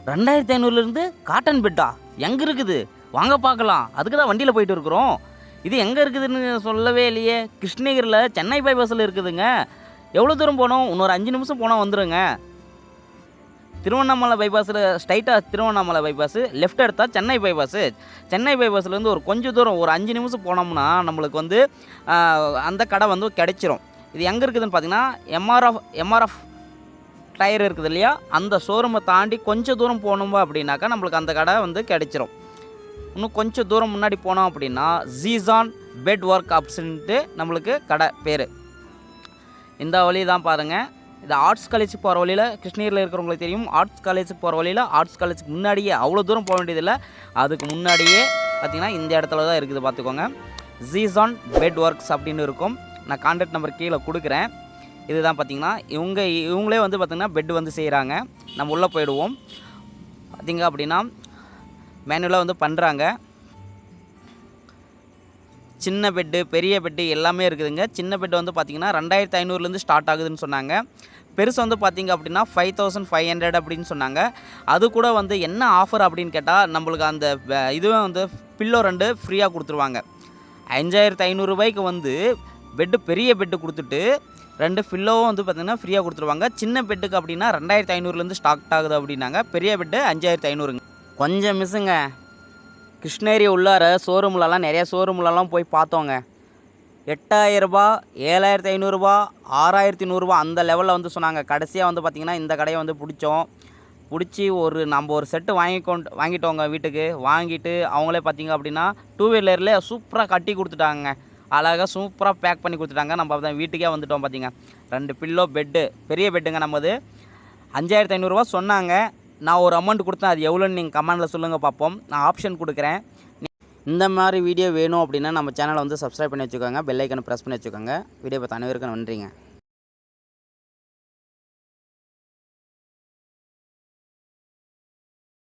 2500 cotton பெட்டா எங்கே இருக்குது? வாங்க பார்க்கலாம். அதுக்கு தான் வண்டியில் போயிட்டு இருக்கிறோம். இது எங்கே இருக்குதுன்னு சொல்லவே இல்லையே. கிருஷ்ணகிரியில் சென்னை பைபாஸில் இருக்குதுங்க. எவ்வளோ தூரம் போனோம்? இன்னொரு 5 நிமிஷம் போனால் வந்துடுங்க. திருவண்ணாமலை பைபாஸில் ஸ்ட்ரைட்டாக திருவண்ணாமலை பைபாஸு, லெஃப்ட் எடுத்தால் சென்னை பைபாஸு. சென்னை பைபாஸ்லேருந்து ஒரு கொஞ்சம் தூரம் ஒரு 5 நிமிஷம் போனோம்னா நம்மளுக்கு வந்து அந்த கடை வந்து கிடைச்சிரும். இது எங்கே இருக்குதுன்னு பார்த்தீங்கன்னா எம்ஆர்எஃப் டயர் இருக்குது இல்லையா, அந்த ஷோரூமை தாண்டி கொஞ்சம் தூரம் போகணும்பா அப்படின்னாக்கா நம்மளுக்கு அந்த கடை வந்து கிடைச்சிரும். இன்னும் கொஞ்சம் தூரம் முன்னாடி போனோம் அப்படின்னா ஜீசான் பெட் ஒர்க் அப்படின்ட்டு நம்மளுக்கு கடை பேர். இந்த வழி தான் பாருங்கள். இது ஆர்ட்ஸ் காலேஜுக்கு போகிற வழியில், கிருஷ்ணகிரியில் இருக்கிறவங்களுக்கு தெரியும், ஆர்ட்ஸ் காலேஜுக்கு போகிற வழியில், ஆர்ட்ஸ் காலேஜுக்கு முன்னாடியே அவ்வளோ தூரம் போக வேண்டியதில்லை, அதுக்கு முன்னாடியே பார்த்திங்கன்னா இந்த இடத்துல தான் இருக்குது. பார்த்துக்கோங்க, ஜீசான் பெட் ஒர்க்ஸ் அப்படின்னு இருக்கும். நான் கான்டாக்ட் நம்பர் கீழே கொடுக்குறேன். இதுதான் பார்த்திங்கன்னா இவங்களே வந்து பார்த்திங்கன்னா பெட்டு வந்து செய்கிறாங்க. நம்ம உள்ளே போயிடுவோம். பார்த்திங்க அப்படின்னா மேனுவலாக வந்து பண்ணுறாங்க. சின்ன பெட்டு பெரிய பெட்டு எல்லாமே இருக்குதுங்க. சின்ன பெட்டு வந்து பார்த்திங்கன்னா 2500 ஸ்டார்ட் ஆகுதுன்னு சொன்னாங்க. பெருசு வந்து பார்த்திங்க அப்படின்னா 5500 அப்படின்னு சொன்னாங்க. அது கூட வந்து என்ன ஆஃபர் அப்படின்னு கேட்டால் நம்மளுக்கு அந்த இதுவே வந்து பில்லோ 2 ஃப்ரீயாக கொடுத்துருவாங்க. 5500 ரூபாய்க்கு வந்து பெட்டு பெரிய பெட்டு கொடுத்துட்டு 2 பில்லோவும் வந்து பார்த்திங்கன்னா ஃப்ரீயாக கொடுத்துருவாங்க. சின்ன பெட்டுக்கு அப்படின்னா 2500 ஸ்டார்ட் ஆகுது அப்படின்னாங்க. பெரிய பெட்டு 5500. கொஞ்சம் மிஸ்ஸுங்க. கிருஷ்ணகிரி உள்ளார ஷோரூம்லலாம் நிறைய ஷோரூம்லலாம் போய் பார்த்தோங்க. 8000 ரூபா, 7500 ரூபா, 6100 ரூபா அந்த லெவலில் வந்து சொன்னாங்க. கடைசியாக வந்து பார்த்திங்கன்னா இந்த கடையை வந்து பிடிச்சி நம்ம ஒரு செட்டு வாங்கிட்டோங்க வீட்டுக்கு. வாங்கிட்டு அவங்களே பார்த்திங்க அப்படின்னா 2 வீலர்லேயே சூப்பராக கட்டி கொடுத்துட்டாங்க. அழகாக சூப்பராக பேக் பண்ணி கொடுத்துட்டாங்க. நம்ம தான் வீட்டுக்கே வந்துட்டோம். பார்த்திங்க 2 பில்லோ பெட்டு, பெரிய பெட்டுங்க. நம்மது 5500 ரூபா சொன்னாங்க. நான் ஒரு அமௌண்ட் கொடுத்தேன். அது எவ்வளோன்னு நீங்கள் கமெண்டில் சொல்லுங்கள் பார்ப்போம். நான் ஆப்ஷன் கொடுக்குறேன். இந்த மாதிரி வீடியோ வேணும் அப்படின்னா நம்ம சேனலை வந்து சப்ஸ்கிரைப் பண்ணி வச்சுக்கோங்க. பெல் ஐக்கனை ப்ரெஸ் பண்ணி வச்சுக்கோங்க. வீடியோ பார்த்த அனைவருக்கும் நன்றிங்க.